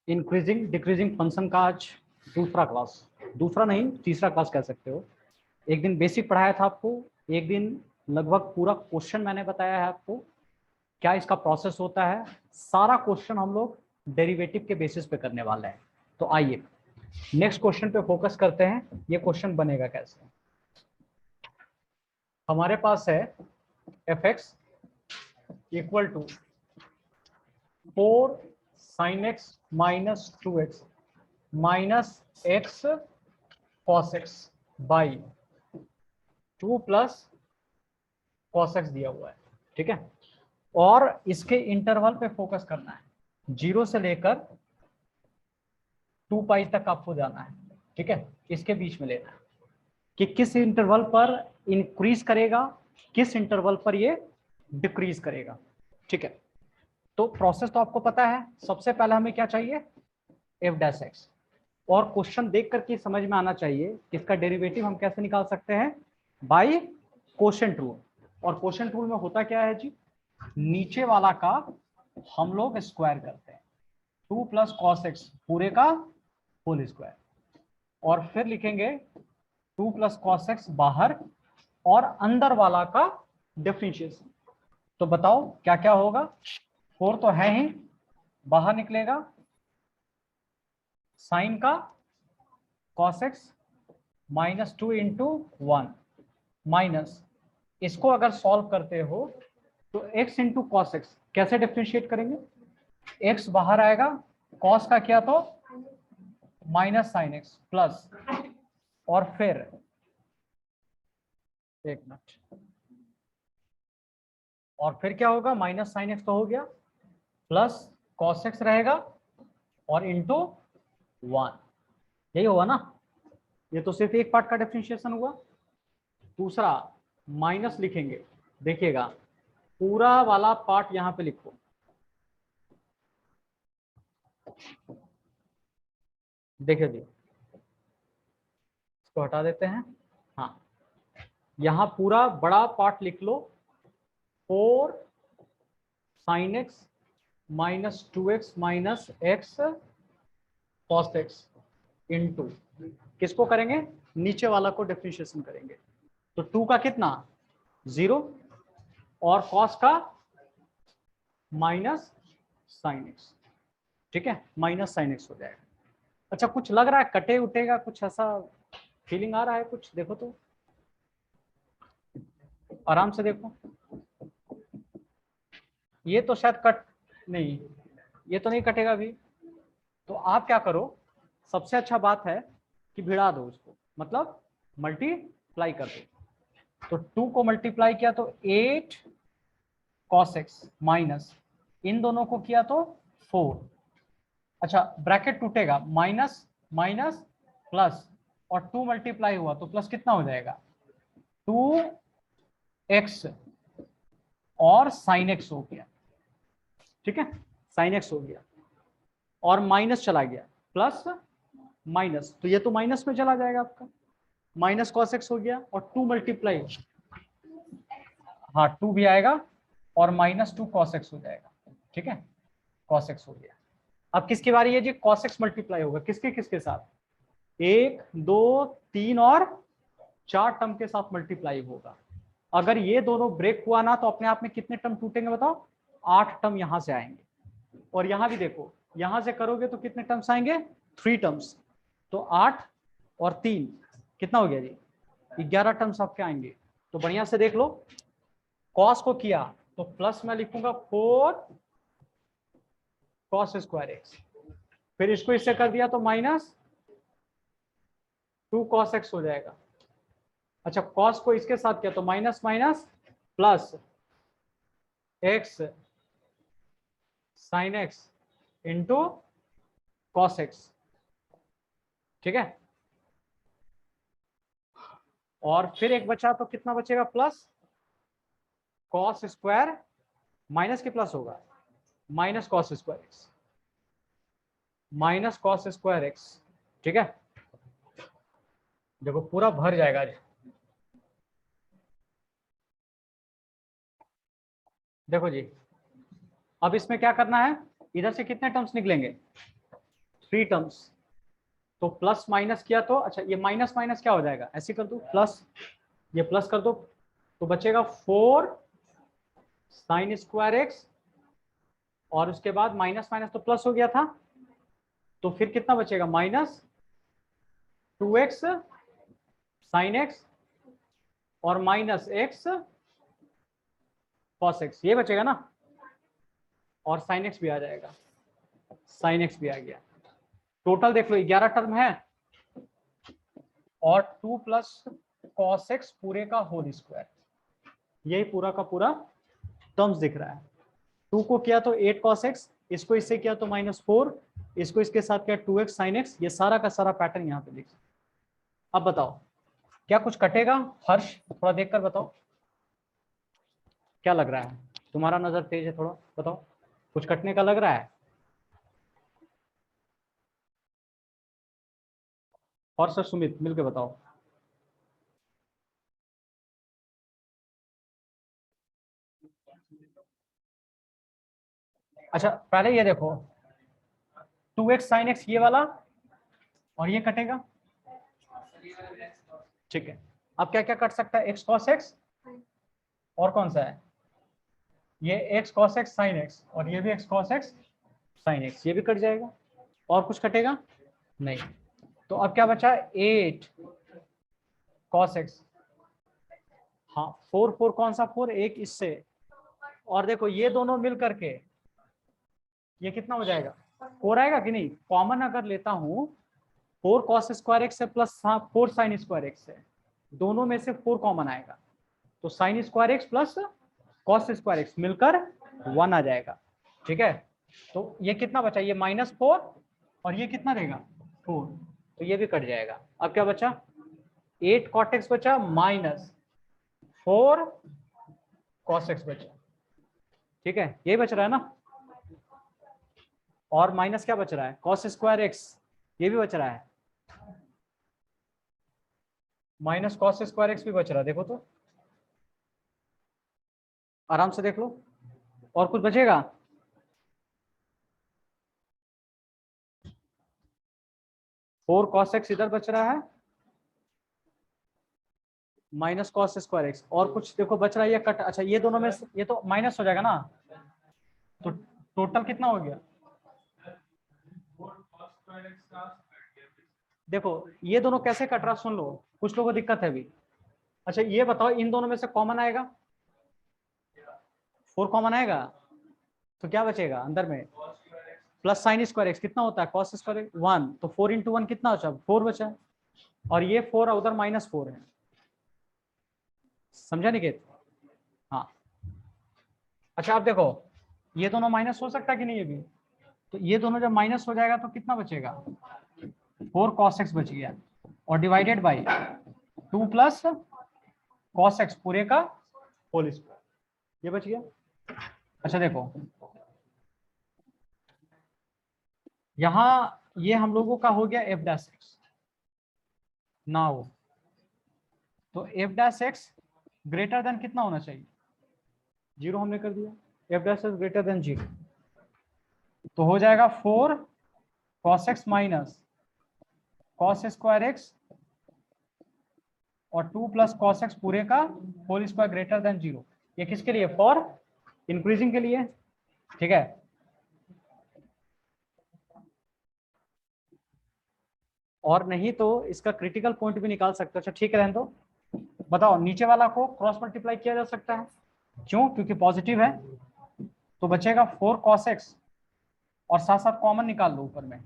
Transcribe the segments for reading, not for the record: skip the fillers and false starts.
Increasing decreasing function का आज दूसरा क्लास, दूसरा नहीं तीसरा क्लास कह सकते हो। एक दिन बेसिक पढ़ाया था आपको, एक दिन लगभग पूरा क्वेश्चन मैंने बताया है आपको, क्या इसका प्रोसेस होता है। सारा क्वेश्चन हम लोग डेरिवेटिव के बेसिस पे करने वाले हैं। तो आइए नेक्स्ट क्वेश्चन पे फोकस करते हैं। ये क्वेश्चन बनेगा कैसे। हमारे पास है fx equal to 4 sin x minus 2x minus x cos x by 2 plus cos x दिया हुआ है, ठीक है। और इसके इंटरवल पे फोकस करना है, 0 से लेकर 2 पाई तक आपको जाना है, ठीक है। इसके बीच में लेना है कि किस इंटरवल पर इंक्रीज करेगा, किस इंटरवल पर ये डिक्रीज करेगा, ठीक है। तो प्रोसेस तो आपको पता है। सबसे पहले हमें क्या चाहिए, एफ डैश एक्स। और क्वेश्चन देख करके समझ में आना चाहिए कि इसका डेरिवेटिव हम कैसे निकाल सकते हैं, बाय कोशेंट रूल। और कोशेंट रूल में होता क्या है जी, नीचे वाला का हम लोग स्क्वायर करते हैं, 2 प्लस कॉस एक्स पूरे का होल स्क्वायर, और फिर लिखेंगे 2 प्लस कॉस एक्स बाहर और अंदर वाला का डिफरेंशिएशन। तो बताओ क्या क्या होगा, 4 तो है ही, बाहर निकलेगा साइन का cos x minus 2 into 1 minus, इसको अगर सॉल्व करते हो तो x इंटू कॉस एक्स कैसे डिफ्रेंशिएट करेंगे, x बाहर आएगा, कॉस का किया तो माइनस साइन एक्स प्लस, और फिर एक मिनट, और फिर क्या होगा, माइनस साइन एक्स तो हो गया, प्लस कॉस एक्स रहेगा और इंटू 1, यही होगा ना। ये तो सिर्फ एक पार्ट का डिफरेंशिएशन हुआ। दूसरा माइनस लिखेंगे, देखिएगा पूरा वाला पार्ट यहां पे लिखो, देखिए जी, इसको हटा देते हैं। हाँ, यहां पूरा बड़ा पार्ट लिख लो, 4 sine x minus 2x minus x cos x into, किसको करेंगे, नीचे वाला को डिफरेंशिएशन करेंगे। तो 2 का कितना 0 और कॉस का माइनस साइन एक्स, ठीक है, माइनस साइन एक्स हो जाएगा। अच्छा कुछ लग रहा है कटे उठेगा, कुछ ऐसा फीलिंग आ रहा है कुछ, देखो तो आराम से देखो, ये तो शायद कट नहीं, ये तो नहीं कटेगा अभी। तो आप क्या करो, सबसे अच्छा बात है कि भिड़ा दो उसको, मतलब मल्टीप्लाई कर दो। तो 2 को मल्टीप्लाई किया तो 8 cos x माइनस, इन दोनों को किया तो 4, अच्छा ब्रैकेट टूटेगा, माइनस माइनस प्लस, और 2 मल्टीप्लाई हुआ तो प्लस कितना हो जाएगा, 2x और साइन x हो गया, ठीक है, साइन x हो गया, और माइनस चला गया, प्लस माइनस, तो ये तो माइनस में चला जाएगा आपका, माइनस कॉस एक्स हो गया, और 2 मल्टीप्लाई, हाँ 2 भी आएगा, और माइनस 2 कॉस एक्स हो जाएगा, ठीक है, कॉस एक्स हो गया। अब किसकी बारी है जी, कॉस एक्स मल्टीप्लाई होगा किसके किसके साथ, 1 2 3 और 4 टर्म के साथ मल्टीप्लाई होगा। अगर ये दोनों ब्रेक हुआ ना तो अपने आप में कितने टर्म टूटेंगे बताओ, 8 टर्म यहां से आएंगे। और यहां भी देखो, यहां से करोगे तो कितने टर्म्स आएंगे, 3 टर्म्स, तो 8 और 3 कितना हो गया जी, 11 टर्म्स आपके आएंगे। तो बढ़िया से देख लो, कॉस को किया तो प्लस में लिखूंगा 4 कॉस स्क्वायर एक्स, फिर इसको इससे कर दिया तो माइनस 2 कॉस एक्स हो जाएगा। अच्छा कॉस को इसके साथ किया तो minus minus plus x sine x into cos x, ठीक है। और फिर एक बचा तो कितना बचेगा, प्लस कॉस स्क्वायर, माइनस के प्लस होगा, minus cos square x, minus cos square x, ठीक है। देखो पूरा भर जाएगा जी, देखो जी। अब इसमें क्या करना है, इधर से कितने टर्म्स निकलेंगे, 3 टर्म्स। तो प्लस माइनस किया तो अच्छा ये माइनस माइनस क्या हो जाएगा, ऐसे कर दो प्लस, ये प्लस कर दो तो बचेगा 4 साइन स्क्वायर एक्स, और उसके बाद माइनस माइनस तो प्लस हो गया था, तो फिर कितना बचेगा माइनस 2x साइन एक्स और माइनस x कॉस एक्स, ये बचेगा ना, और साइन एक्स भी आ जाएगा, साइन एक्स भी आ गया। टोटल देख लो 11 टर्म है, और 2 प्लस कॉस एक्स पूरे का होल स्क्वायर, यही पूरा का पूरा टर्म्स दिख रहा है। 2 को किया तो 8 कॉस एक्स, इसको इससे किया तो -4, इसको इसके साथ किया 2x साइन एक्स, ये सारा का सारा पैटर्न यहाँ पे लिख। अब बताओ क्या कुछ कटेगा? हर्ष थोड़ा देखकर बताओ क्या लग रहा है, तुम्हारा नजर तेज है थोड़ा, बताओ कुछ कटने का लग रहा है? और सर सुमित मिलके बताओ। अच्छा पहले ये देखो 2x साइन एक्स ये वाला, और ये कटेगा, ठीक है। अब क्या क्या कट सकता है? x cos x, और कौन सा है ये x cos x sin x, और ये भी x cos x sin x, ये भी कट जाएगा। और कुछ कटेगा नहीं। तो अब क्या बचा? 8 cos x, हाँ 4 कौन सा 4? एक इससे, और देखो ये दोनों मिल करके ये कितना हो जाएगा? 4 आएगा कि नहीं? कॉमन अगर लेता हूं 4 cos स्क्वायर एक्स से प्लस 4 साइन स्क्वायर एक्स है, दोनों में से 4 कॉमन आएगा, तो sine square x plus cos square x मिलकर 1 आ जाएगा, ठीक है। तो ये कितना बचा? ये -4, और ये कितना देगा 4, तो ये भी कट जाएगा। अब क्या बचा? 8 cot x बचा माइनस 4 cos x बचा, ठीक है, यही बच रहा है ना। और माइनस क्या बच रहा है? cos स्क्वायर एक्स, ये भी बच रहा है, माइनस cos स्क्वायर एक्स भी बच रहा है, देखो तो आराम से देख लो। और कुछ बचेगा? फोर cos x इधर बच रहा है, माइनस cos स्क्वायर एक्स, और कुछ देखो बच रहा है ये कट, अच्छा ये दोनों में ये तो माइनस हो जाएगा ना, तो टोटल कितना हो गया? देखो ये दोनों कैसे कट रहा सुन लो, कुछ लोगों को दिक्कत है अभी। अच्छा ये बताओ इन दोनों में से कॉमन आएगा? 4 कॉमन आएगा, तो क्या बचेगा अंदर में? प्लस साइन स्क्वायर एक्स कितना होता है? cos स्क्वायर एक्स 1, तो 4 × 1 कितना बचा? 4 बचा, और ये 4 उधर -4 है, समझा निकेत? हाँ। अच्छा आप देखो ये दोनों माइनस हो सकता है कि नहीं? ये भी तो ये दोनों जब माइनस हो जाएगा तो कितना बचेगा? 4 cos x बच गया, और divided by 2 plus cos x पूरे का होल स्क्वायर, ये बच गया। अच्छा देखो यहां ये हम लोगों का हो गया f डैश एक्स, नाउ तो f dash x greater then कितना होना चाहिए? 0 हमने कर दिया, f dash x greater than 0, तो हो जाएगा 4 cos x minus cos square x और 2 प्लस cos x पूरे का होल स्क्वायर ग्रेटर देन 0, ये किसके लिए? फॉर इंक्रीजिंग के लिए, ठीक है। और नहीं तो इसका क्रिटिकल पॉइंट भी निकाल सकते हो। अच्छा ठीक है रहने दो, बताओ नीचे वाला को क्रॉस मल्टीप्लाई किया जा सकता है, क्यों? क्योंकि पॉजिटिव है, तो बचेगा 4 cos x, और साथ साथ कॉमन निकाल लो ऊपर में,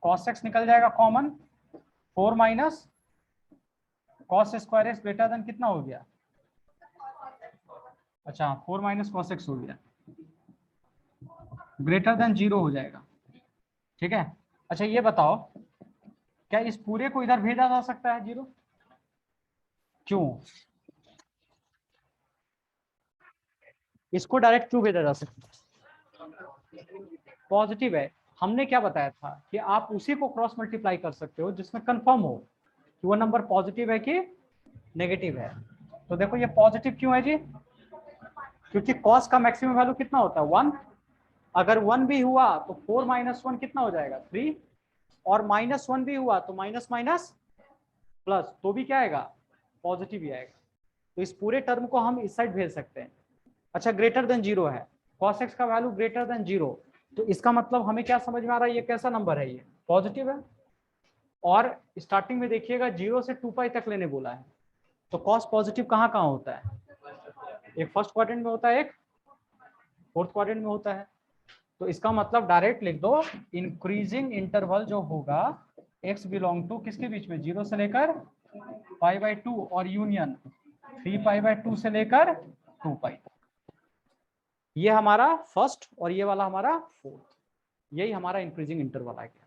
cos x निकल जाएगा common, 4 minus cos square x greater then कितना हो गया? अच्छा 4 माइनस cos x हो गया, ग्रेटर देन 0 हो जाएगा, ठीक है। अच्छा ये बताओ क्या इस पूरे को इधर भेजा जा सकता है 0? क्यों? इसको डायरेक्ट क्यों भेजा जा सकता है? पॉजिटिव है, हमने क्या बताया था कि आप उसी को क्रॉस मल्टीप्लाई कर सकते हो जिसमें कंफर्म हो कि वो नंबर पॉजिटिव है कि नेगेटिव है। तो देखो ये पॉजिटिव क्यों है जी? क्योंकि कॉस का मैक्सिमम वैल्यू कितना होता है? 1, अगर 1 भी हुआ तो 4 माइनस 1 कितना हो जाएगा 3, और -1 भी हुआ तो माइनस माइनस प्लस, तो भी क्या आएगा पॉजिटिव ही आएगा। तो इस पूरे टर्म को हम इस साइड भेज सकते हैं। अच्छा ग्रेटर देन 0 है, cos x का वैल्यू ग्रेटर देन 0, तो इसका मतलब हमें क्या समझ में आ रहा है, ये कैसा नंबर है, ये पॉजिटिव है। और स्टार्टिंग में देखिएगा 0 से 2 पाई तक लेने बोला है, तो cos पॉजिटिव कहाँ कहाँ होता है, एक फर्स्ट क्वाड्रेंट में होता है, एक फोर्थ क्वाड्रेंट में होता है। तो इसका मतलब डायरेक्ट लिख दो, इंक्रीजिंग इंटरवल जो होगा x बिलोंग टू किसके बीच में, 0 से लेकर π/2 और यूनियन 3π/2 से लेकर 2 पाई। ये हमारा फर्स्ट और ये वाला हमारा फोर्थ, यही हमारा इंक्रीजिंग इंटरवल आ गया।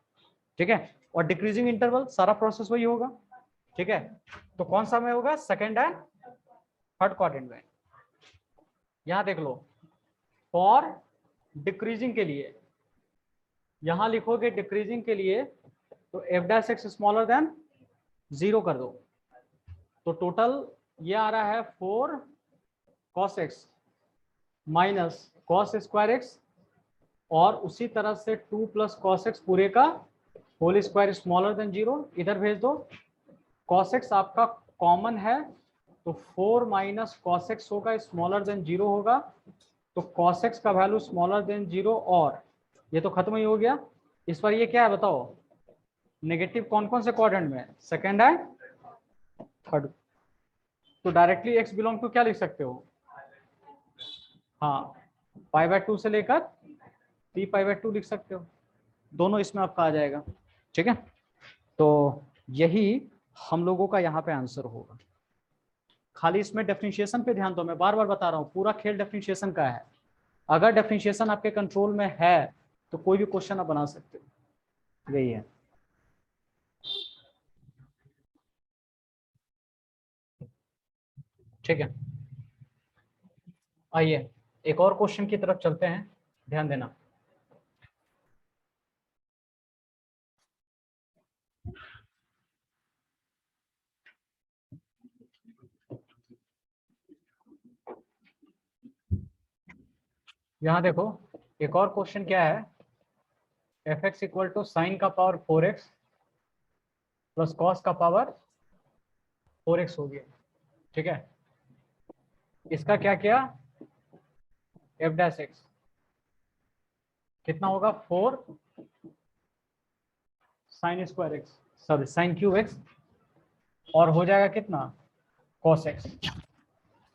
ठीक है, और डिक्रीजिंग इंटरवल सारा प्रोसेस वही होगा। ठीक है, तो कौन सा में होगा, सेकेंड एंड थर्ड क्वाड्रेंट में। यहां देख लो, फॉर डिक्रीजिंग के लिए यहां लिखोगे, डिक्रीजिंग के लिए तो f' स्मॉलर देन 0 कर दो, तो टोटल ये आ रहा है 4 cos x minus cos square x, और उसी तरह से 2 प्लस cos x पूरे का होल स्क्वायर स्मॉलर देन 0 इधर भेज दो। cos x आपका कॉमन है, तो 4 माइनस cos x होगा, स्मॉलर देन 0 होगा, तो cos x का वैल्यू स्मॉलर देन 0, और ये तो खत्म ही हो गया। इस पर ये क्या है बताओ, नेगेटिव कौन कौन से क्वाड्रेंट में, सेकंड एंड थर्ड। तो डायरेक्टली x बिलोंग टू क्या लिख सकते हो, हाँ π/2 से लेकर 3π/2 लिख सकते हो, दोनों इसमें आपका आ जाएगा। ठीक है, तो यही हम लोगों का यहाँ पे आंसर होगा। खाली इसमें डेफिनेशन पे ध्यान दो, मैं बार बार बता रहा हूँ, पूरा खेल डेफिनेशन का है। अगर डेफिनेशन आपके कंट्रोल में है तो कोई भी क्वेश्चन आप बना सकते हो, यही है। ठीक है, आइए एक और क्वेश्चन की तरफ चलते हैं, ध्यान देना। यहाँ देखो, एक और क्वेश्चन क्या है, f(x) इक्वल टू साइन का पावर 4x प्लस कॉस का पावर 4x हो गया। ठीक है, इसका क्या किया, f' कितना होगा 4 sine square x, sorry sine cube x, और हो जाएगा कितना cos x,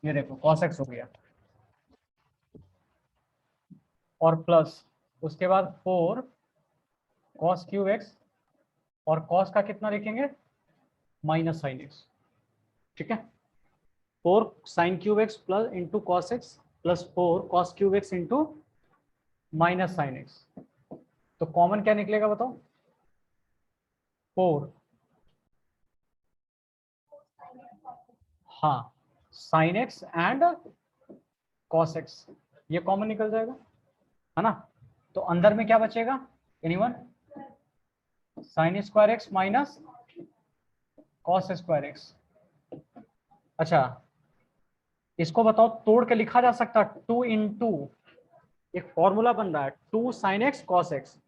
ये देखो cos x हो गया, और प्लस उसके बाद 4 cos क्यूब एक्स, और cos का कितना लिखेंगे माइनस साइन एक्स। ठीक है, 4 sine cube x plus into cos x plus 4 cos cube x into minus sine x, तो कॉमन क्या निकलेगा बताओ, 4, हाँ sine x and cos x, ये कॉमन निकल जाएगा, है ना। तो अंदर में क्या बचेगा, anyone, sine square x minus cos square x. अच्छा इसको बताओ, तोड़ के लिखा जा सकता, 2 इंटू, एक फॉर्मूला बन रहा है 2 साइन एक्स कॉस एक्स,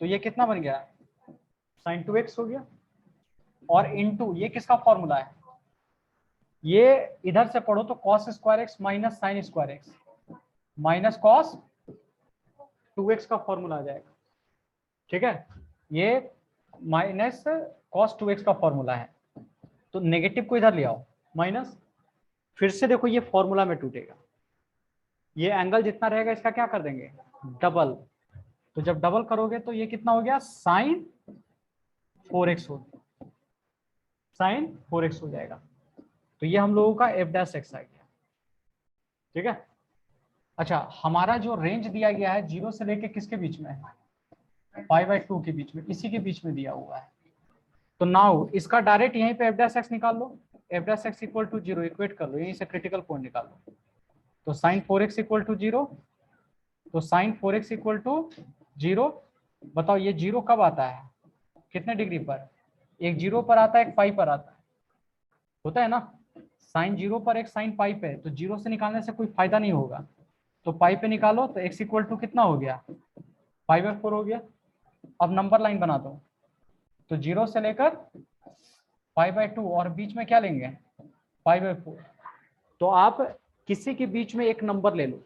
तो ये कितना बन गया, साइन 2x हो गया, और इंटू ये किसका फॉर्मूला है, ये इधर से पढ़ो तो cos square x minus sine square x minus cos 2x का फॉर्मूला आ जाएगा। ठीक है, ये माइनस कॉस 2x का फॉर्मूला है, तो नेगेटिव को इधर ले आओ माइनस, फिर से देखो ये फॉर्मूला में टूटेगा, ये एंगल जितना रहेगा इसका क्या कर देंगे डबल, तो जब डबल करोगे तो ये कितना हो गया साइन 4x हो, साइन 4x हो जाएगा, तो ये हम लोगों का f' आ गया। ठीक है, अच्छा हमारा जो रेंज दिया गया है 0 से लेके किसके बीच में है, π/2 के बीच में, इसी के बीच में दिया हुआ है। तो नाउ इसका डायरेक्ट यहीं पे f' निकाल लो, f' इक्वल टू 0 इक्वेट कर लो, यहीं से क्रिटिकल पॉइंट निकाल लो, तो साइन 4x इक्वल टू 0, तो साइन 4x इक्वल टू 0, बताओ ये 0 कब आता है, कितने डिग्री पर, एक 0 पर आता है, एक पाई पर आता है, होता है ना, साइन 0 पर एक साइन पाई पे, तो 0 से निकालने से कोई फायदा नहीं होगा, तो पाई पे निकालो तो x इक्वल टू कितना हो गया, 5/4 हो गया। अब नंबर लाइन बना दो, तो 0 से लेकर 5/2 और बीच में क्या लेंगे 5/4। तो आप किसी के बीच में एक नंबर ले लो,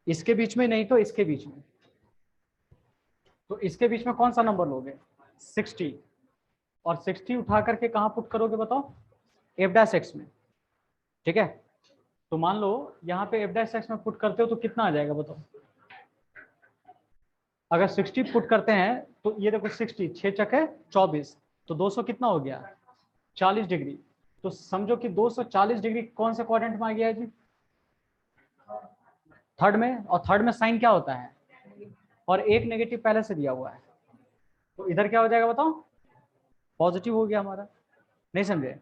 इसके बीच में नहीं तो इसके बीच में। तो इसके बीच में कौन सा नंबर लोगे 60, और 60 उठा करके कहां पुट करोगे बताओ, f' में। ठीक है, तो मान लो यहाँ पे f' में पुट करते हो तो कितना आ जाएगा बताओ। अगर 60 पुट करते हैं तो ये देखो 60 6 चके 24, तो 200 कितना हो गया 40 डिग्री। तो समझो कि 240 डिग्री कौन से क्वाड्रेंट में आ गया है जी, थर्ड में। और थर्ड में साइन क्या होता है, और एक नेगेटिव पहले से दिया हुआ है, तो इधर क्या हो जाएगा बताओ, पॉजिटिव हो गया हमारा। नहीं समझे,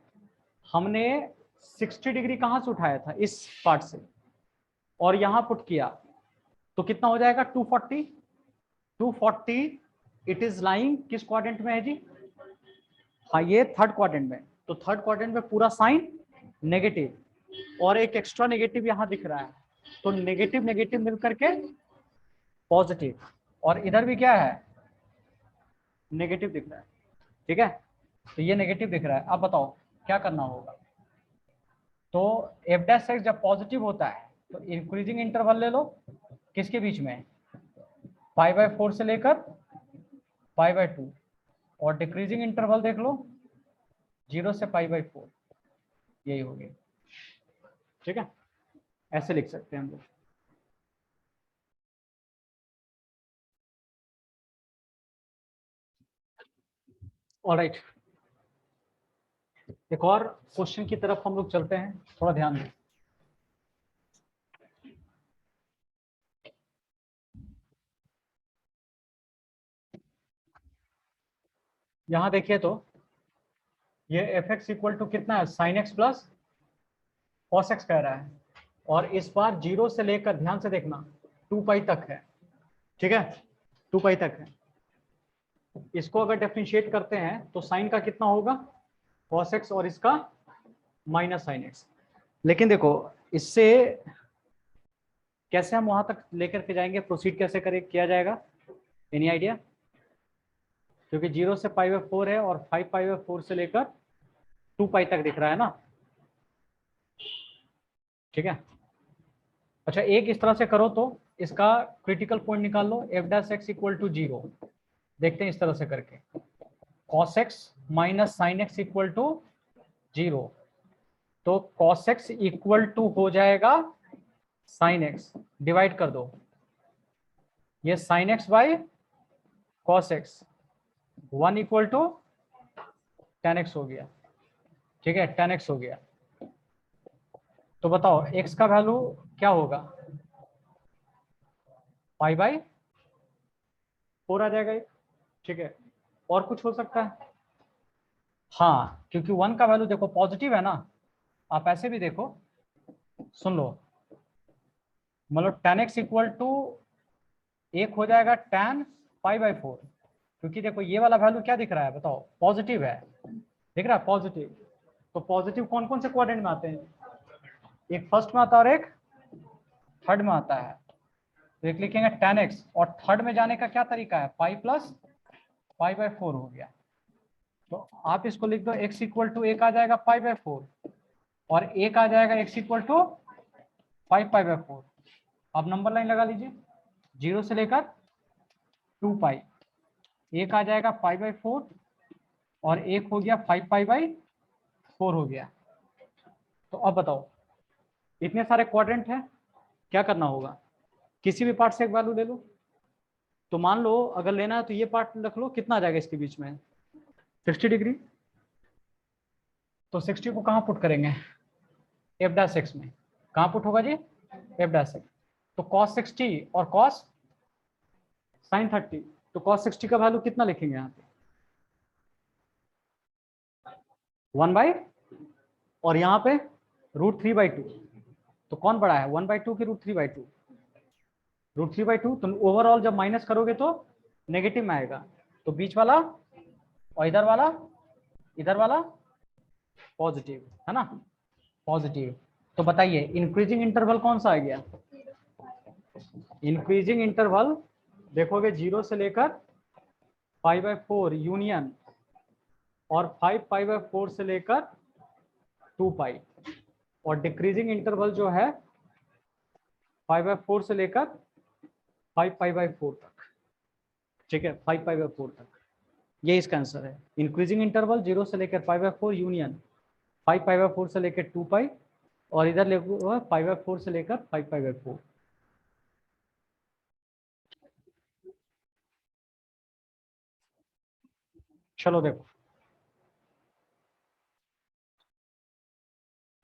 हमने 60 डिग्री कहां से उठाया था इस पार्ट से, और यहां पुट किया तो कितना हो जाएगा 240। 240 इट इज लाइंग किस क्वाड्रेंट में है जी, हाँ ये थर्ड क्वाड्रेंट में। तो थर्ड क्वाड्रेंट में पूरा साइन नेगेटिव, और एक एक्स्ट्रा नेगेटिव यहां दिख रहा है, तो नेगेटिव नेगेटिव मिलकर के पॉजिटिव, और इधर भी क्या है नेगेटिव दिख रहा है। ठीक है, तो ये नेगेटिव दिख रहा है। अब बताओ क्या करना होगा। तो f' जब पॉजिटिव होता है तो इंक्रीजिंग इंटरवल ले लो, किसके बीच में 5/4 से लेकर 5/2, और डिक्रीजिंग इंटरवल देख लो 0 से 5/4, यही हो गया। ठीक है, ऐसे लिख सकते हैं हम लोग। ऑलराइट, एक और क्वेश्चन की तरफ हम लोग चलते हैं, थोड़ा ध्यान दें। यहां देखिए तो ये f(x) इक्वल टू कितना है sin x plus cos x कह रहा है, और इस बार 0 से लेकर ध्यान से देखना 2 पाई तक है। ठीक है, 2 पाई तक है। इसको अगर डिफरेंशिएट करते हैं तो साइन का कितना होगा cos x, और इसका माइनस sin x। लेकिन देखो इससे कैसे हम वहां तक लेकर के जाएंगे, प्रोसीड कैसे करें किया जाएगा, एनी आइडिया। क्योंकि 0 से π/4 है और 5π/4 से लेकर 2 पाई तक दिख रहा है ना। ठीक है, अच्छा एक इस तरह से करो तो इसका क्रिटिकल पॉइंट निकाल लो, f' इक्वल टू 0। देखते हैं इस तरह से करके, cos x minus sine x equal to 0। तो cos x इक्वल टू हो जाएगा sin x, डिवाइड कर दो ये sin x by cos x, 1 equal to tan x हो गया। ठीक है, tan x हो गया। तो बताओ x का वैल्यू क्या होगा, π/4 आ जाएगा एक। ठीक है, और कुछ हो सकता है, हाँ क्योंकि 1 का वैल्यू देखो पॉजिटिव है ना। आप ऐसे भी देखो, सुन लो, मतलब tan x इक्वल टू एक हो जाएगा tan π/4, क्योंकि देखो ये वाला वैल्यू क्या दिख रहा है बताओ, पॉजिटिव है, दिख रहा है पॉजिटिव। तो पॉजिटिव कौन कौन से क्वाड्रेंट में आते हैं, एक फर्स्ट में आता है और एक थर्ड में आता है। तो एक लिखेंगे tan x, और थर्ड में जाने का क्या तरीका है, पाई प्लस π/4 हो गया। तो आप इसको लिख दो x इक्वल टू एक आ जाएगा π/4, और एक आ जाएगा x इक्वल टू 5π/4। अब नंबर लाइन लगा लीजिए 0 से लेकर 2 पाई, एक आ जाएगा π/4, और एक हो गया 5π/4 हो गया। तो अब बताओ इतने सारे क्वाड्रेंट हैं, क्या करना होगा, किसी भी पार्ट से एक वैल्यू ले लो। तो मान लो अगर लेना है तो ये पार्ट रख लो, कितना आ जाएगा इसके बीच में 60 डिग्री। तो 60 को कहाँ पुट करेंगे f' में, कहाँ पुट होगा जी f'। तो cos 60 और cos sin 30, तो cos 60 का वैल्यू कितना लिखेंगे यहाँ पे 1/, और यहाँ पे √3/2। तो कौन बड़ा है 1/2 की √3/2, √3/2। तो ओवरऑल जब माइनस करोगे तो नेगेटिव में आएगा, तो बीच वाला और इधर वाला पॉजिटिव है ना, पॉजिटिव। तो बताइए इंक्रीजिंग इंटरवल कौन सा आ गया, इंक्रीजिंग इंटरवल देखोगे 0 से लेकर π/4 यूनियन और 5π/4 से लेकर 2π, और डिक्रीजिंग इंटरवल जो है 5/4 से लेकर 5π/4 तक। ठीक है, 5π/4 तक, ये इसका आंसर है। इंक्रीजिंग इंटरवल 0 से लेकर 5/4 यूनियन 5π/4 से लेकर 2π, और इधर लिखो 5/4 से लेकर 5π/4। चलो देखो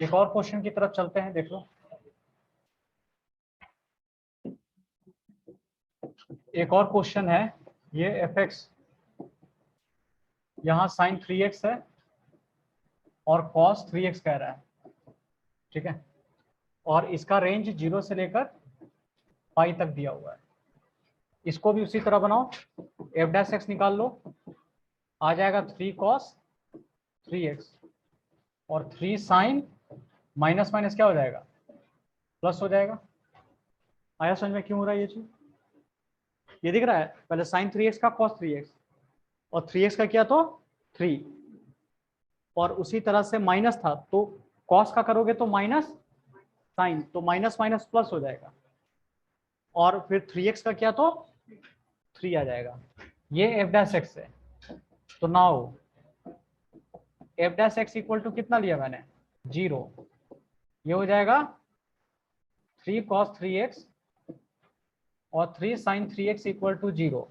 एक और क्वेश्चन की तरफ चलते हैं। देख लो, एक और क्वेश्चन है ये fx, यहाँ sin 3x है और cos 3x कह रहा है। ठीक है, और इसका रेंज 0 से लेकर पाई तक दिया हुआ है। इसको भी उसी तरह बनाओ, f' निकाल लो, आ जाएगा 3 cos 3x और 3 sin, माइनस माइनस क्या हो जाएगा, प्लस हो जाएगा। आया समझ में क्यों हो रहा है ये चीज? ये दिख रहा है, पहले sin 3x का cos 3x और 3x का किया तो 3, और उसी तरह से माइनस था तो cos का करोगे तो माइनस, sin तो माइनस माइनस प्लस हो जाएगा, और फिर 3x का किया तो 3 आ जाएगा। ये f' है। तो नाउ f' इक्वल टू कितना लिया मैंने, 0। ये हो जाएगा 3 cos 3x और 3 sin 3x इक्वल टू 0।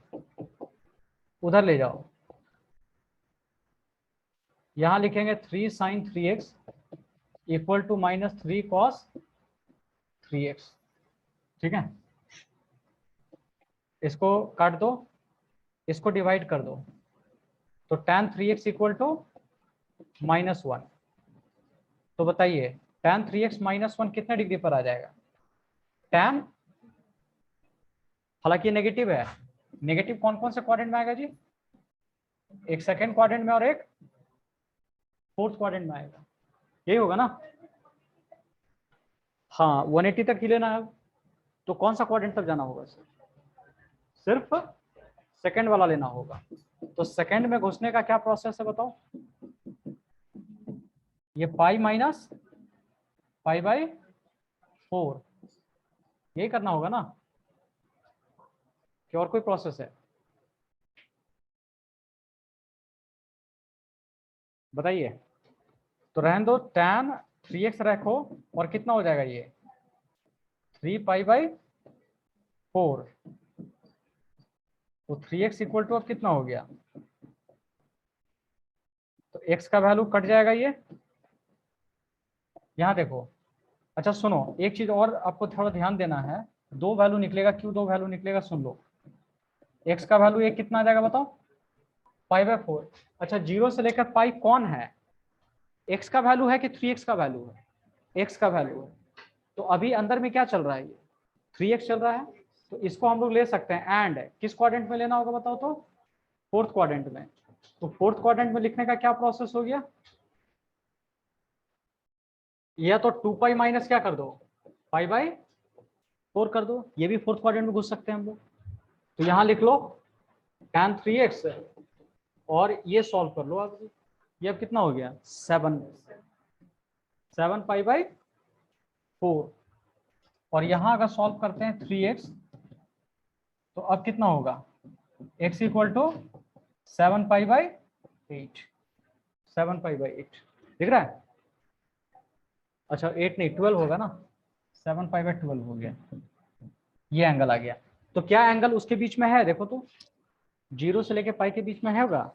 उधर ले जाओ, यहां लिखेंगे 3 sin 3x equal to minus 3 cos 3x। ठीक है, इसको काट दो, इसको डिवाइड कर दो, तो tan 3x इक्वल टू -1। तो बताइए tan 3x -1 कितने डिग्री पर आ जाएगा? tan, हालांकि नेगेटिव है, नेगेटिव कौन कौन से क्वाड्रेंट में आएगा जी? एक सेकंड क्वाड्रेंट में और एक फोर्थ क्वाड्रेंट में आएगा, यही होगा ना? हाँ, 180 तक ही लेना है, तो कौन सा क्वाड्रेंट तक जाना होगा? सिर्फ सेकंड वाला लेना होगा। तो सेकंड में घुसने का क्या प्रोसेस है बताओ? ये पाई माइनस π/4, यही करना होगा ना, कि और कोई प्रोसेस है? बताइए। तो रहने दो, tan 3x रखो, और कितना हो जाएगा ये 3π/4, तो 3x इक्वल टू अब कितना हो गया? तो x का वैल्यू कट जाएगा ये, यहाँ देखो। अच्छा सुनो, एक चीज और आपको थोड़ा ध्यान देना है, दो वैल्यू निकलेगा। क्यों दो वैल्यू निकलेगा? सुन लो, x का वैल्यू एक कितना आ जाएगा बताओ? π/4। अच्छा, 0 से लेकर पाई कौन है? x का वैल्यू है कि 3x का वैल्यू है? x का वैल्यू है। तो अभी अंदर में क्या चल रहा है? ये 3x चल रहा है, तो इसको हम लोग ले सकते हैं। एंड किस क्वाड्रेंट में लेना होगा बताओ तो? फोर्थ क्वाड्रेंट में। तो फोर्थ क्वाड्रेंट में लिखने का क्या प्रोसेस हो गया? या तो 2π माइनस क्या कर दो, π/4 कर दो। ये भी फोर्थ क्वाड्रेंट में घुस सकते हैं हम लोग। तो यहां लिख लो tan 3x, और ये सॉल्व कर लो आप। ये अब कितना हो गया? 7π/4, और यहां अगर सॉल्व करते हैं 3x, तो अब कितना होगा? x इक्वल टू 7π/8, 7π/8 दिख रहा है? अच्छा 8 नहीं 12 होगा ना, 7π/12 हो गया। ये एंगल आ गया। तो क्या एंगल उसके बीच में है? देखो तो, 0 से लेके पाई के बीच में है होगा।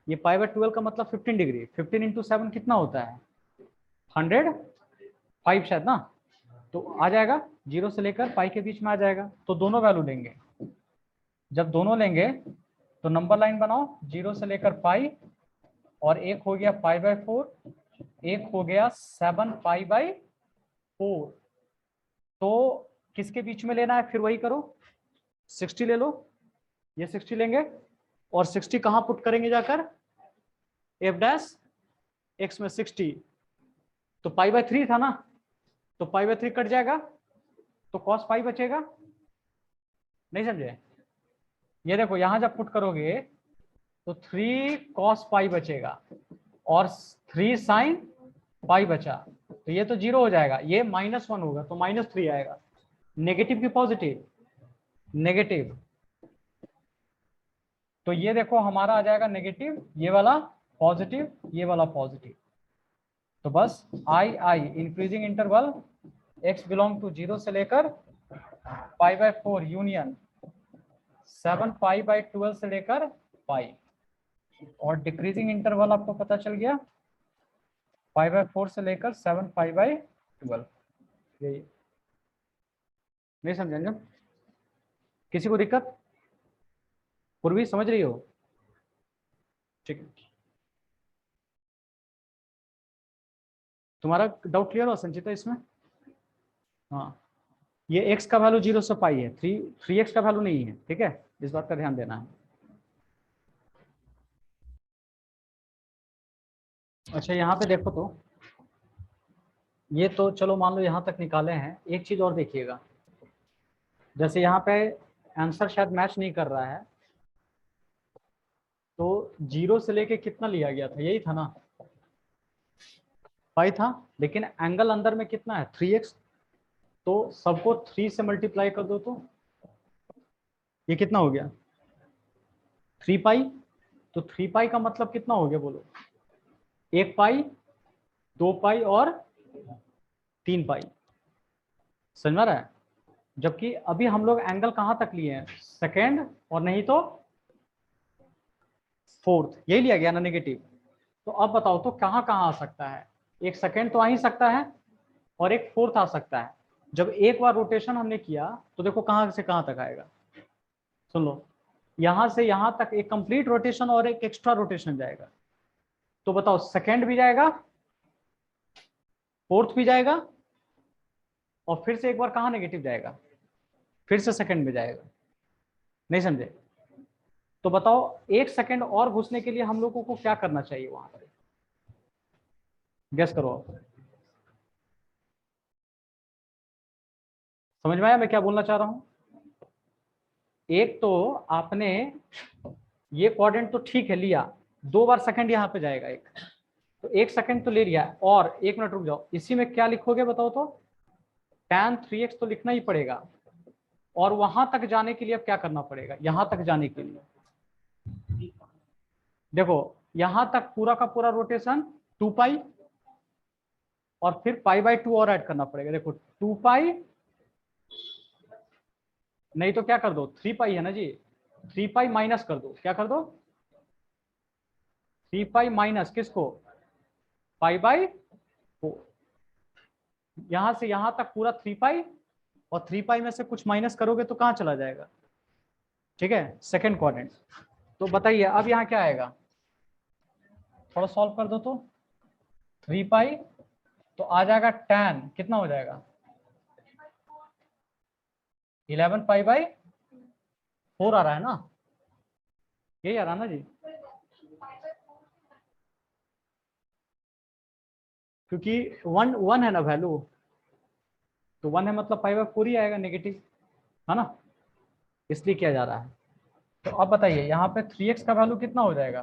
ये π/12 का मतलब 15 डिग्री। 15 इंटू 7 कितना होता है? 105 शायद ना। तो आ जाएगा 0 से लेकर पाई के बीच में आ जाएगा। तो दोनों वैल्यू लेंगे। जब दोनों लेंगे तो नंबर लाइन बनाओ, 0 से लेकर पाई, और एक हो गया π/4, एक हो गया 7π/4। तो किसके बीच में लेना है? फिर वही करो, 60 ले लो, ये 60 लेंगे, और 60 कहां पुट करेंगे जाकर? f' में 60, तो π/3 था ना, तो π/3 कट जाएगा, तो cos पाई बचेगा, नहीं समझे? ये देखो यहां जब पुट करोगे तो 3 cos पाई बचेगा और 3 sin पाई बचा, तो ये तो 0 हो जाएगा, ये -1 होगा तो -3 आएगा। नेगेटिव की पॉजिटिव? नेगेटिव। तो ये देखो हमारा आ जाएगा नेगेटिव, ये वाला पॉजिटिव, ये वाला पॉजिटिव। तो बस I increasing interval x belong to 0 से लेकर π/4 यूनियन 7 π/12 से लेकर पाई, और डिक्रीजिंग इंटरवल आपको पता चल गया π/4 से लेकर 7 π/12। यही नहीं समझेंगे? किसी को दिक्कत? पूर्वी समझ रही हो? ठीक है, तुम्हारा डाउट क्लियर हो संचिता इसमें? हाँ, ये x का वैल्यू 0 से पाई है, 3x का वैल्यू नहीं है, ठीक है, इस बात का ध्यान देना है। अच्छा यहाँ पे देखो, तो ये तो चलो मान लो यहाँ तक निकाले हैं, एक चीज और देखिएगा, जैसे यहाँ पे आंसर शायद मैच नहीं कर रहा है, तो 0 से लेके कितना लिया गया था, यही था ना, पाई था, लेकिन एंगल अंदर में कितना है 3x, तो सबको 3 से मल्टीप्लाई कर दो तो ये कितना हो गया 3 पाई। तो 3 पाई का मतलब कितना हो गया बोलो, 1 पाई, 2 पाई और 3 पाई। समझ में आ रहा है? जबकि अभी हम लोग एंगल कहां तक लिए हैं, सेकेंड और नहीं तो फोर्थ, यही लिया गया ना नेगेटिव। तो अब बताओ तो कहां कहां आ सकता है, एक सेकेंड तो आ ही सकता है और एक फोर्थ आ सकता है। जब एक बार रोटेशन हमने किया तो देखो कहां से कहां तक आएगा, सुन लो, यहां से यहां तक एक कंप्लीट रोटेशन और एक एक्स्ट्रा रोटेशन जाएगा। तो बताओ सेकेंड भी जाएगा, फोर्थ भी जाएगा, और फिर से एक बार कहां नेगेटिव जाएगा, फिर से सेकेंड में जाएगा। नहीं समझे? तो बताओ एक सेकेंड और घुसने के लिए हम लोगों को क्या करना चाहिए वहां पर, गेस करो आप। समझ में आया मैं क्या बोलना चाह रहा हूं? एक तो आपने ये क्वाड्रेंट तो ठीक है लिया, 2 बार सेकंड यहाँ पे जाएगा एक, तो 1 सेकंड तो ले लिया, और 1 मिनट रुक जाओ, इसी में क्या लिखोगे बताओ तो, tan 3x तो लिखना ही पड़ेगा, और वहां तक जाने के लिए अब क्या करना पड़ेगा, यहां तक जाने के लिए देखो यहां तक पूरा का पूरा रोटेशन 2 पाई, और फिर π/2 और ऐड करना पड़ेगा। देखो 2 पाई, नहीं तो क्या कर दो 3 पाई है ना जी, 3 पाई माइनस कर दो, क्या कर दो 3 पाई माइनस किसको, π/4। यहां से यहां तक पूरा 3 पाई, और 3 पाई में से कुछ माइनस करोगे तो कहां चला जाएगा, ठीक है, सेकेंड क्वाड्रेंट। तो बताइए अब यहाँ क्या आएगा, थोड़ा सॉल्व कर दो तो, 3 पाई तो आ जाएगा tan कितना हो जाएगा 11 π/4 आ रहा है ना, यही आ रहा है ना जी, क्योंकि 1 है ना वैल्यू, तो 1 है मतलब π/4 ही आएगा नेगेटिव, है ना, इसलिए किया जा रहा है। तो अब बताइए यहाँ पे 3x का वैल्यू कितना हो जाएगा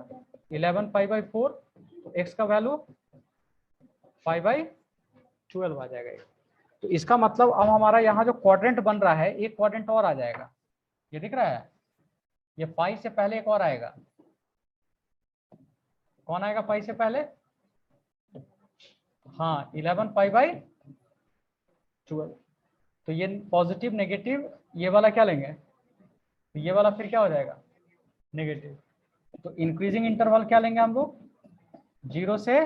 11 π/4, तो x का वैल्यू π/12 आ जाएगा। तो इसका मतलब अब हमारा यहाँ जो क्वाड्रेंट बन रहा है, एक क्वाड्रेंट और आ जाएगा, ये दिख रहा है, ये पाई से पहले एक और आएगा, कौन आएगा पाई से पहले, हाँ 11 π/12। तो ये पॉजिटिव नेगेटिव, ये वाला क्या लेंगे, तो ये वाला फिर क्या हो जाएगा नेगेटिव। तो इंक्रीजिंग इंटरवल क्या लेंगे हम लोग, 0 से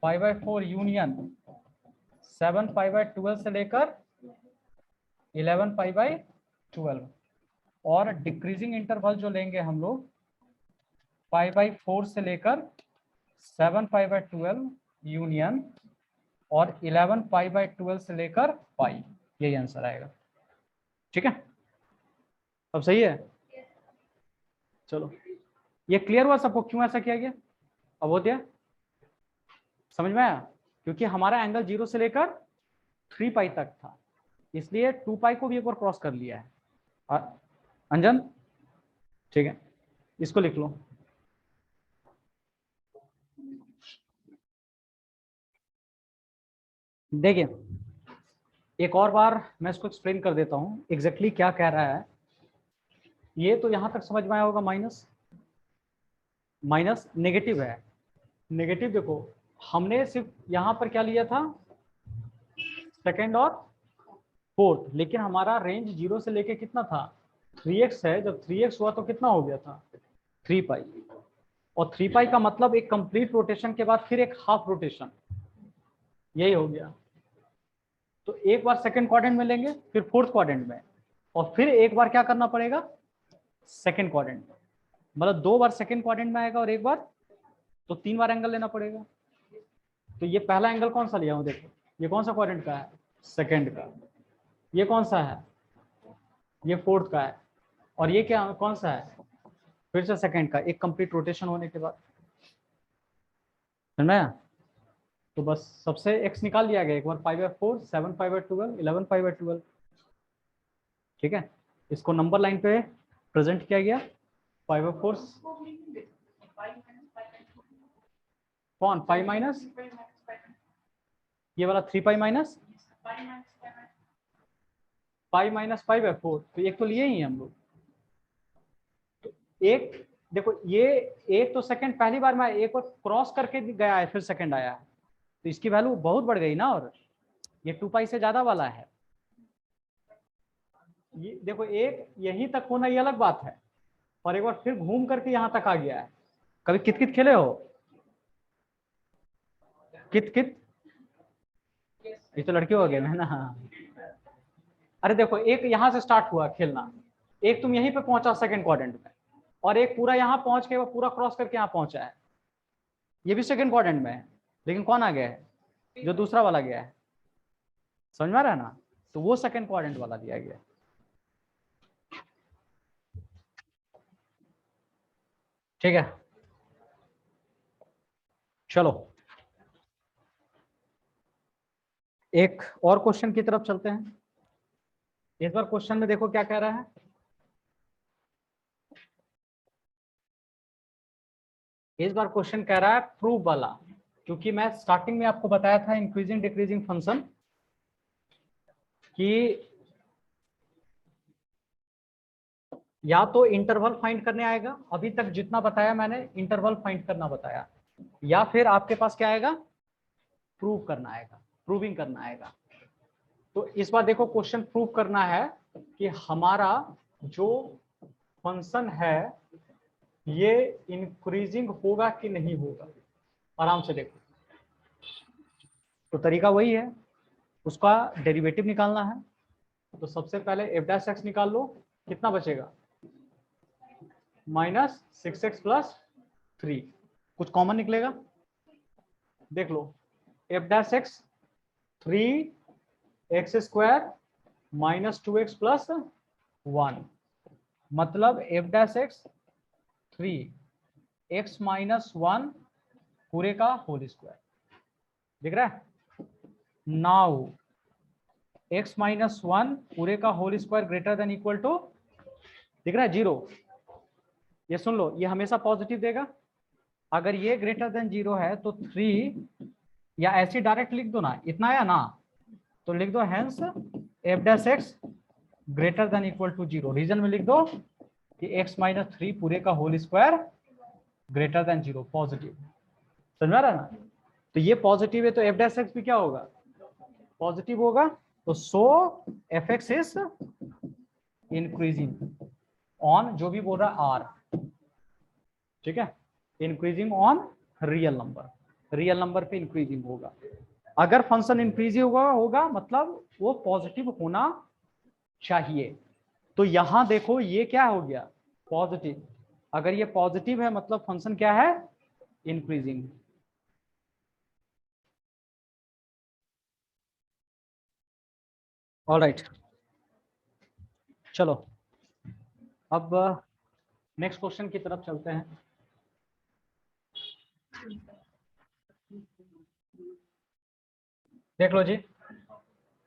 π/4 यूनियन 7 π/12 से लेकर 11 π/12, और डिक्रीजिंग इंटरवल जो लेंगे हम लोग π/4 से लेकर 7 π/12 यूनियन और 11 π/12 से लेकर पाई, यही आंसर आएगा। ठीक है, अब सही है, चलो ये क्लियर हुआ सबको क्यों ऐसा किया गया, अवोध्या समझ में आया? क्योंकि हमारा एंगल 0 से लेकर 3 पाई तक था, इसलिए 2 पाई को भी एक बार क्रॉस कर लिया है। अंजन ठीक है, इसको लिख लो। देखिए एक और बार मैं इसको एक्सप्लेन कर देता हूँ एग्जैक्टली क्या कह रहा है। ये तो यहां तक समझ में आया होगा, माइनस माइनस नेगेटिव है। नेगेटिव देखो हमने सिर्फ यहां पर क्या लिया था, सेकेंड और फोर्थ, लेकिन हमारा रेंज 0 से लेके कितना था 3x है। जब 3x हुआ तो कितना हो गया था 3 पाई, और 3 पाई का मतलब एक कंप्लीट रोटेशन के बाद फिर एक हाफ रोटेशन, यही हो गया। तो एक बार सेकंड क्वाड्रेंट में लेंगे, फिर फोर्थ क्वाड्रेंट में, और फिर एक बार क्या करना पड़ेगा सेकंड क्वाड्रेंट में। मतलब 2 बार सेकंड क्वाड्रेंट में आएगा और एक बार, तो 3 बार एंगल लेना पड़ेगा। तो ये पहला एंगल कौन सा लिया हूं, देखो ये कौन सा क्वाड्रेंट का है, सेकंड का। ये कौन सा है, ये फोर्थ का है। और ये क्या कौन सा है, फिर से सेकंड का, एक कंप्लीट रोटेशन होने के बाद। समझ में आया? तो बस सबसे x निकाल लिया गया, एक बार 5/4, 7 5/12, 11 5/12। ठीक है, इसको नंबर लाइन पे प्रेजेंट किया गया 5/4। कौन 5 माइनस, ये वाला 3 पाई माइनस 5 माइनस 5/4, तो एक तो लिए ही हम लोग। तो एक देखो ये एक तो सेकंड पहली बार में एक बार क्रॉस करके गया है, फिर सेकंड आया है, तो इसकी वैल्यू बहुत बढ़ गई ना। और ये 2 पाई से ज्यादा वाला है। ये देखो एक यहीं तक होना ये अलग बात है, और एक बार फिर घूम करके यहां तक आ गया है। कभी कित कित खेले हो, कित कित, ये तो लड़के हो गए है ना। अरे देखो एक यहां से स्टार्ट हुआ खेलना, एक तुम यहीं पे पहुंचा सेकंड क्वाड्रेंट में, और एक पूरा यहां पहुंच के वो पूरा क्रॉस करके यहां पहुंचा है। ये भी सेकंड क्वाड्रेंट में है, लेकिन कौन आ गया है, जो दूसरा वाला गया है। समझ में आ रहा है ना, तो वो सेकंड क्वाड्रेंट वाला दिया गया। ठीक है, चलो एक और क्वेश्चन की तरफ चलते हैं। इस बार क्वेश्चन में देखो क्या कह रहा है। इस बार क्वेश्चन कह रहा है प्रूव वाला, क्योंकि मैं स्टार्टिंग में आपको बताया था इंक्रीजिंग डिक्रीजिंग फंक्शन कि या तो इंटरवल फाइंड करने आएगा, अभी तक जितना बताया मैंने इंटरवल फाइंड करना बताया, या फिर आपके पास क्या आएगा प्रूव करना आएगा, प्रूविंग करना आएगा। तो इस बार देखो क्वेश्चन प्रूव करना है कि हमारा जो फंक्शन है ये इंक्रीजिंग होगा कि नहीं होगा। आराम से देखो, तो तरीका वही है, उसका डेरिवेटिव निकालना है। तो सबसे पहले एफ डैश एक्स निकाल लो, कितना बचेगा -6x+3, कुछ कॉमन निकलेगा, देख लो। F dash x 3x² -2x+1, मतलब एफ डैश एक्स 3x-1 पूरे का होल स्क्वायर, दिख रहा है। नाउ x-1 पूरे का whole square greater than equal to, दिख रहा है 0। ये सुन लो, ये हमेशा पॉजिटिव देगा। अगर ये ग्रेटर देन 0 है तो 3, या ऐसे डायरेक्ट लिख दो ना, इतना आया ना, तो लिख दो hence f dash x greater than equal to 0। Reason में लिख दो कि x-3 पूरे का whole square greater than 0, positive. समझ में आ रहा है ना, तो ये पॉजिटिव है तो एफ डैश एक्स भी क्या होगा पॉजिटिव होगा। तो so f x is increasing on, जो भी बोल रहा है आर, ठीक है, increasing on real number, real number पे इंक्रीजिंग होगा। अगर फंक्शन इंक्रीजिंग होगा मतलब वो पॉजिटिव होना चाहिए। तो यहां देखो ये क्या हो गया पॉजिटिव, अगर ये पॉजिटिव है मतलब फंक्शन क्या है इंक्रीजिंग। ऑलराइट, चलो अब नेक्स्ट क्वेश्चन की तरफ चलते हैं। देख लो जी,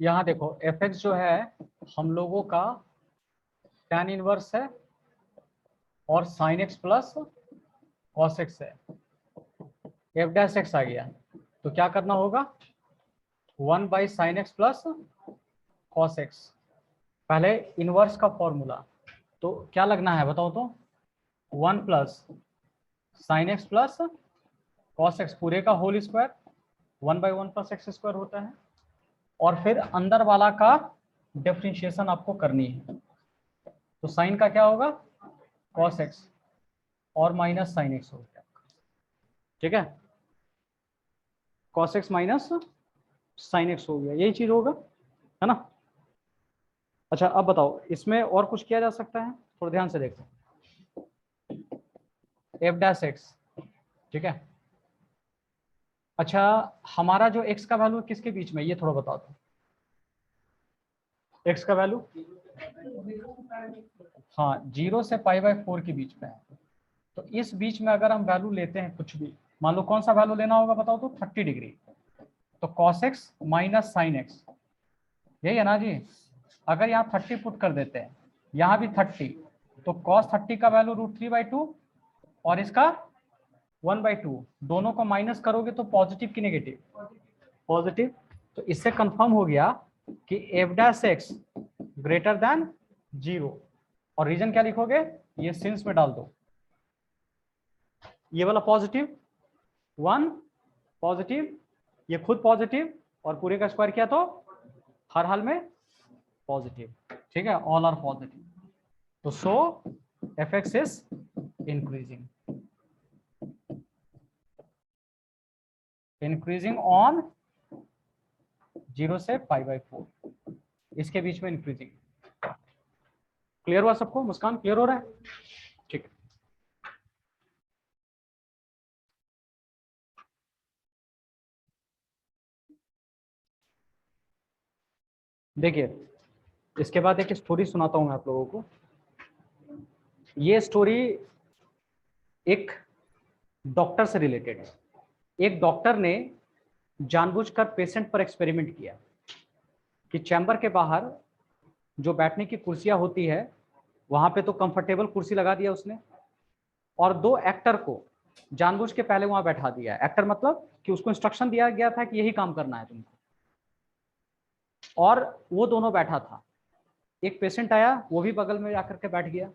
यहाँ देखो एफ एक्स जो है हम लोगों का tan इनवर्स है और sin x plus cos x है, एफ डैश एक्स आ गया तो क्या करना होगा 1/sin x plus cos x। पहले इनवर्स का फॉर्मूला तो क्या लगना है बताओ तो 1+sin x plus cos x पूरे का whole square 1/1 plus x square होता है और फिर अंदर वाला का डिफरेंशिएशन आपको करनी है। तो साइन का क्या होगा cos x और माइनस sin x हो गया, ठीक है, cos x minus sin x हो गया, यही चीज होगा, है ना। अच्छा अब बताओ इसमें और कुछ किया जा सकता है, थोड़ा ध्यान से देखो, एफ डैश एक्स, ठीक है। अच्छा हमारा जो x का वैल्यू किसके बीच में, ये थोड़ा बता दो, x का वैल्यू हाँ 0 से π/4 के बीच में है। तो इस बीच में अगर हम वैल्यू लेते हैं कुछ भी, मान लो कौन सा वैल्यू लेना होगा बताओ तो 30 डिग्री, तो cos x minus sin x, यही है ना जी। अगर यहाँ 30 पुट कर देते हैं, यहाँ भी 30, तो cos 30 का वैल्यू √3/2 और इसका 1/2, दोनों को माइनस करोगे तो पॉजिटिव की नेगेटिव, पॉजिटिव। तो इससे कंफर्म हो गया कि F dash x greater than 0। और रीजन क्या लिखोगे, ये सिंस में डाल दो, ये वाला पॉजिटिव 1 पॉजिटिव, ये खुद पॉजिटिव और पूरे का स्क्वायर किया तो हर हाल में पॉजिटिव, ठीक है, ऑल आर पॉजिटिव। तो so f x is increasing on 0 से π/4, इसके बीच में इंक्रीजिंग। क्लियर हुआ सबको, मुस्कान क्लियर हो रहा है, ठीक है। देखिए इसके बाद एक स्टोरी सुनाता हूं मैं आप लोगों को। ये स्टोरी एक डॉक्टर से रिलेटेड है। एक डॉक्टर ने जानबूझकर पेशेंट पर एक्सपेरिमेंट किया कि चैम्बर के बाहर जो बैठने की कुर्सियां होती है वहां पे तो कंफर्टेबल कुर्सी लगा दिया उसने, और 2 एक्टर को जानबूझ के पहले वहां बैठा दिया। एक्टर मतलब कि उसको इंस्ट्रक्शन दिया गया था कि यही काम करना है तुमको, और वो दोनों बैठा था। एक पेशेंट आया, वो भी बगल में जाकर के बैठ गया।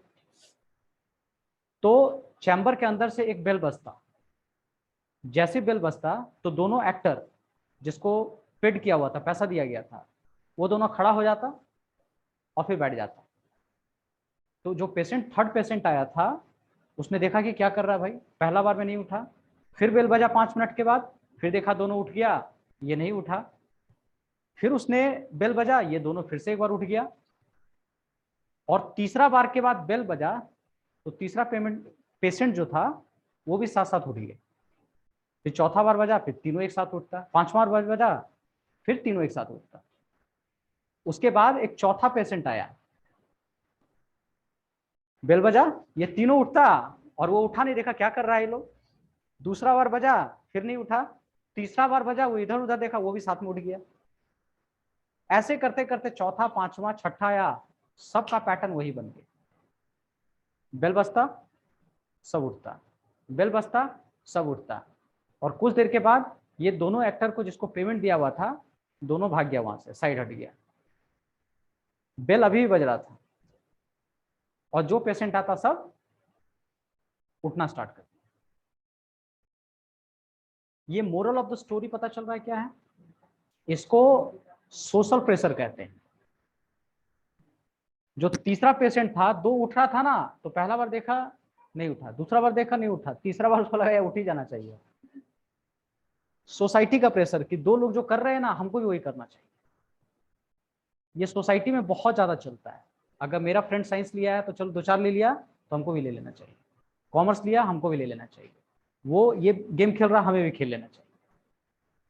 तो चैम्बर के अंदर से एक बेल बजता, जैसे बेल बजता तो दोनों एक्टर जिसको पेड किया हुआ था, पैसा दिया गया था, वो दोनों खड़ा हो जाता और फिर बैठ जाता। तो जो पेशेंट थर्ड पेशेंट आया था उसने देखा कि क्या कर रहा है भाई, पहला बार में नहीं उठा, फिर बेल बजा 5 मिनट के बाद, फिर देखा दोनों उठ गया, ये नहीं उठा, फिर उसने बेल बजा, ये दोनों फिर से एक बार उठ गया, और तीसरा बार के बाद बेल बजा तो तीसरा पेशेंट जो था वो भी साथ साथ उठ गए। फिर चौथा बार बजा, फिर तीनों एक साथ उठता, पांचवा बार बजा, फिर तीनों एक साथ उठता। उसके बाद एक चौथा पेशेंट आया, बेल बजा, ये तीनों उठता और वो उठा नहीं, देखा क्या कर रहा है ये लोग। दूसरा बार बजा, फिर नहीं उठा, तीसरा बार बजा, वो इधर उधर देखा, वो भी साथ में उठ गया। ऐसे करते करते चौथा, पांचवा, छठा आया, सबका पैटर्न वही बन गया। बेल बजता सब उठता, बेल बजता सब उठता, और कुछ देर के बाद ये दोनों एक्टर को जिसको पेमेंट दिया हुआ था दोनों भाग गया, वहां से साइड हट गया। बेल अभी भी बज रहा था और जो पेशेंट आता सब उठना स्टार्ट कर। ये मोरल ऑफ द स्टोरी पता चल रहा है क्या है, इसको सोशल प्रेशर कहते हैं। जो तीसरा पेशेंट था, 2 उठ रहा था ना, तो पहला बार देखा नहीं उठा, दूसरा बार देखा नहीं उठा, तीसरा बार उसको लगा उठ ही जाना चाहिए। सोसाइटी का प्रेशर कि 2 लोग जो कर रहे हैं ना, हमको भी वही करना चाहिए। ये सोसाइटी में बहुत ज्यादा चलता है। अगर मेरा फ्रेंड साइंस लिया है तो चलो 2-4 ले लिया तो हमको भी ले लेना चाहिए, कॉमर्स लिया हमको भी ले लेना चाहिए, वो ये गेम खेल रहा हमें भी खेल लेना चाहिए।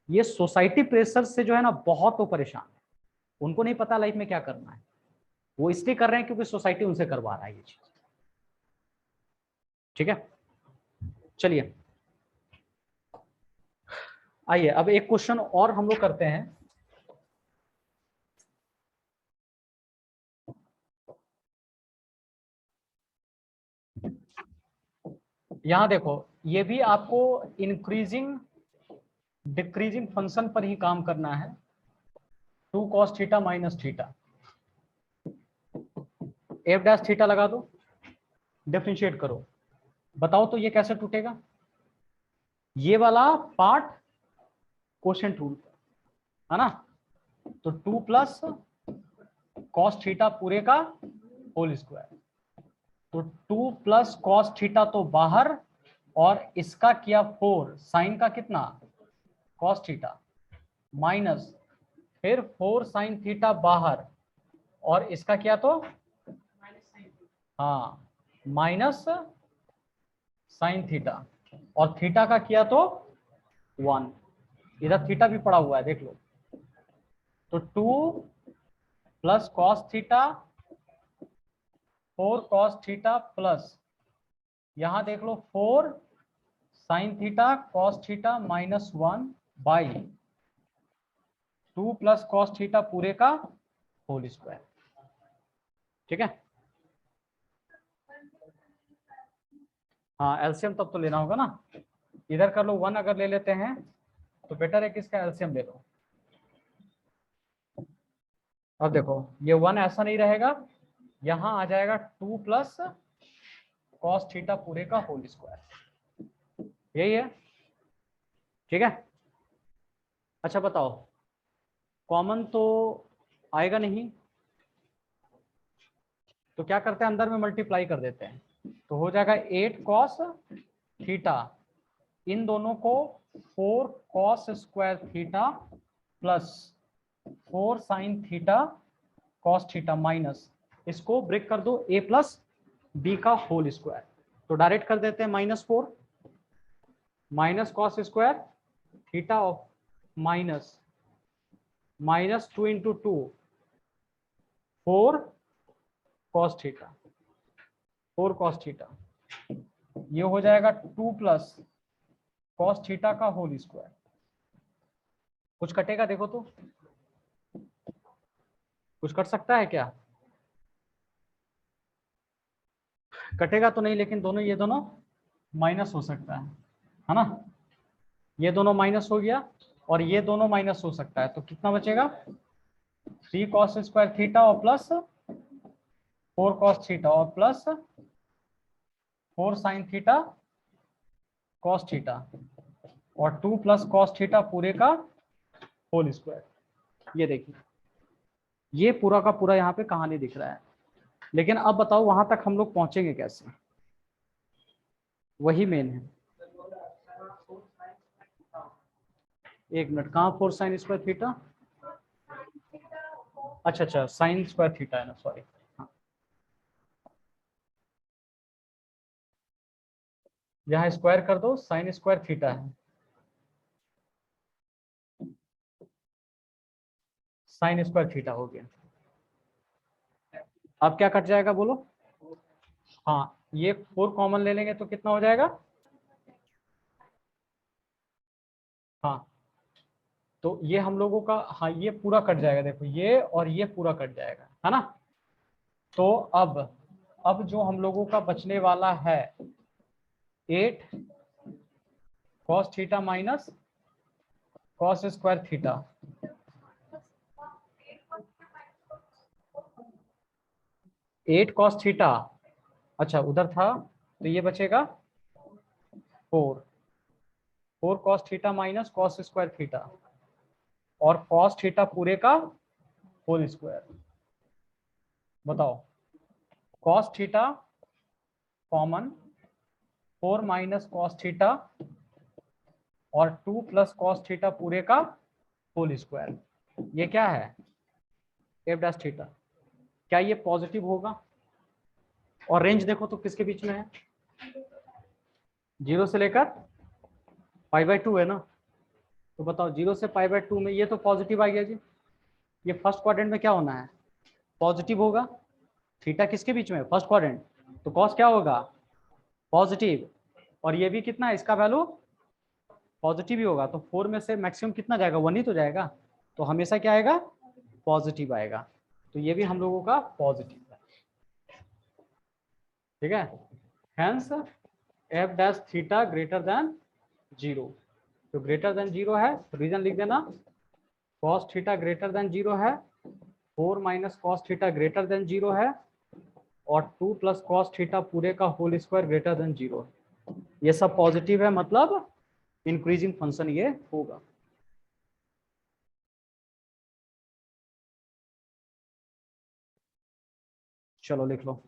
ये सोसाइटी प्रेशर से जो है ना बहुत वो परेशान है, उनको नहीं पता लाइफ में क्या करना है, वो इसलिए कर रहे हैं क्योंकि सोसाइटी उनसे करवा रहा है ये चीज, ठीक है। चलिए आइए अब एक क्वेश्चन और हम लोग करते हैं। यहां देखो, ये भी आपको इंक्रीजिंग डिक्रीजिंग फंक्शन पर ही काम करना है। 2 cos theta minus theta, F dash theta लगा दो, डिफरेंशिएट करो, बताओ तो ये कैसे टूटेगा? ये वाला पार्ट कोशेंट रूल है ना, तो 2 प्लस कॉस थीटा पूरे का होल स्क्वायर, तो 2 प्लस कॉस थीटा तो बाहर, और इसका किया 4 साइन का कितना कॉस थीटा, माइनस फिर 4 साइन थीटा बाहर, और इसका किया तो हाँ माइनस साइन थीटा, और थीटा का किया तो 1, इधर थीटा भी पड़ा हुआ है देख लो, तो 2 plus cos theta 4 cos theta plus यहां देख लो 4 sine theta cos theta minus 1 by 2 plus cos theta पूरे का होल स्क्वायर। ठीक है, हाँ एलसीएम तब तो लेना होगा ना, इधर कर लो 1 अगर ले लेते हैं तो बेटर है कि इसका एलसीएम ले लो। अब देखो ये 1 ऐसा नहीं रहेगा, यहां आ जाएगा 2 प्लस कॉस थीटा पूरे का होल स्क्वायर, यही है। ठीक है, अच्छा बताओ, कॉमन तो आएगा नहीं, तो क्या करते हैं अंदर में मल्टीप्लाई कर देते हैं, तो हो जाएगा 8 कॉस थीटा, इन दोनों को 4 cos square theta plus 4 sine theta cos theta minus, इसको ब्रेक कर दो a प्लस बी का होल स्क्वायर, तो डायरेक्ट कर देते हैं -4 minus cos square theta of minus -2 into 2 4 cos theta, 4 cos theta, ये हो जाएगा 2 प्लस कॉस थीटा का होल स्क्वायर। कुछ कटेगा देखो तो, कुछ कट सकता है क्या? कटेगा तो नहीं, लेकिन दोनों ये दोनों माइनस हो सकता है ना, ये दोनों माइनस हो गया और ये दोनों माइनस हो सकता है, तो कितना बचेगा 3 कॉस स्क्वायर थीटा और प्लस 4 कॉस थीटा और plus 4 sine theta cos theta और 2 प्लस कॉस थीटा पूरे का होल स्क्वायर। ये देखिए ये पूरा का पूरा यहाँ पे कहानी दिख रहा है, लेकिन अब बताओ वहां तक हम लोग पहुंचेंगे कैसे, वही मेन है। एक मिनट, कहाँ 4 साइन स्क्वायर थीटा, अच्छा अच्छा साइन स्क्वायर थीटा है ना, सॉरी, हाँ यहाँ स्क्वायर कर दो, साइन स्क्वायर थीटा है, साइन स्क्वायर थीटा हो गया। अब क्या कट जाएगा बोलो, हाँ ये 4 कॉमन ले लेंगे तो कितना हो जाएगा, हाँ तो ये हम लोगों का, हाँ ये पूरा कट जाएगा, देखो ये और ये पूरा कट जाएगा है ना, तो अब जो हम लोगों का बचने वाला है 8 cos theta minus cos square theta, 8 cos theta, अच्छा उधर था तो ये बचेगा 4 cos theta minus cos square theta और कॉस थीटा पूरे का होल स्क्वायर। बताओ cos theta common 4 minus cos theta और 2 प्लस कॉस थीटा पूरे का होल स्क्वायर, ये क्या है एफ डैश थीटा, क्या ये पॉजिटिव होगा? और रेंज देखो तो किसके बीच में है, 0 से लेकर π/2 है ना, तो बताओ 0 से π/2 में ये तो पॉजिटिव आ गया जी, ये फर्स्ट क्वाड्रेंट में क्या होना है पॉजिटिव होगा, थीटा किसके बीच में फर्स्ट क्वाड्रेंट, तो कॉस क्या होगा पॉजिटिव, और ये भी कितना है इसका वैल्यू पॉजिटिव ही होगा, तो 4 में से मैक्सिमम कितना जाएगा 1 ही तो जाएगा, तो हमेशा क्या आएगा पॉजिटिव आएगा, तो ये भी हम लोगों का पॉजिटिव है। ठीक है, hence f dash theta greater than 0, तो ग्रेटर देन 0 है तो रीजन लिख देना, कॉस थीटा ग्रेटर देन 0 है, 4 minus cos theta greater than 0 है, और 2 प्लस कॉस थीटा पूरे का होल स्क्वायर ग्रेटर देन 0। ये सब पॉजिटिव है, मतलब इंक्रीजिंग फंक्शन ये होगा। चलो लिख लो।